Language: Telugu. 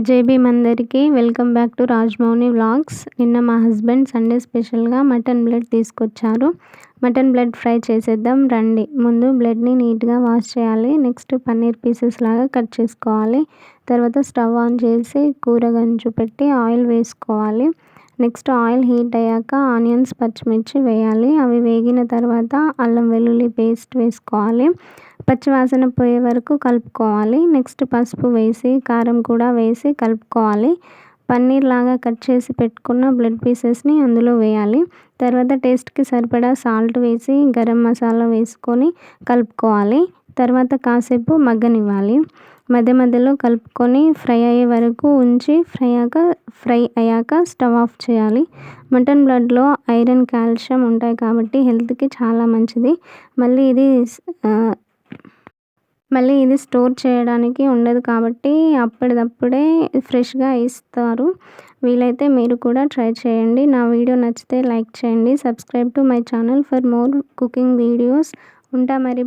జై భీమ్ అందరికీ వెల్కమ్ బ్యాక్ టు రాజ్మౌని వ్లాగ్స్. నిన్న మా హస్బెండ్ సండే స్పెషల్గా మటన్ బ్లడ్ తీసుకొచ్చారు. మటన్ బ్లడ్ ఫ్రై చేసేద్దాం రండి. ముందు బ్లడ్ని నీట్గా వాష్ చేయాలి. నెక్స్ట్ పన్నీర్ పీసెస్ లాగా కట్ చేసుకోవాలి. తర్వాత స్టవ్ ఆన్ చేసి కూర గంజు పెట్టి ఆయిల్ వేసుకోవాలి. నెక్స్ట్ ఆయిల్ హీట్ అయ్యాక ఆనియన్స్, పచ్చిమిర్చి వేయాలి. అవి వేగిన తర్వాత అల్లం వెల్లుల్లి పేస్ట్ వేసుకోవాలి. పచ్చివాసన పోయే వరకు కలుపుకోవాలి. నెక్స్ట్ పసుపు వేసి కారం కూడా వేసి కలుపుకోవాలి. పన్నీర్ లాగా కట్ చేసి పెట్టుకున్న బ్లడ్ పీసెస్ని అందులో వేయాలి. తర్వాత టేస్ట్కి సరిపడా సాల్ట్ వేసి గరం మసాలా వేసుకొని కలుపుకోవాలి. తర్వాత కాసేపు మగ్గనివ్వాలి. మధ్య మధ్యలో కలుపుకొని ఫ్రై అయ్యే వరకు ఉంచి ఫ్రై అయ్యాక స్టవ్ ఆఫ్ చేయాలి. మటన్ బ్లడ్లో ఐరన్, కాల్షియం ఉంటాయి కాబట్టి హెల్త్కి చాలా మంచిది. మళ్ళీ ఇది స్టోర్ చేయడానికి ఉండదు కాబట్టి అప్పటిదప్పుడే ఫ్రెష్గా ఇస్తారు. వీలైతే మీరు కూడా ట్రై చేయండి. నా వీడియో నచ్చితే లైక్ చేయండి. Subscribe to my channel for more cooking videos. ఉంటా మరి.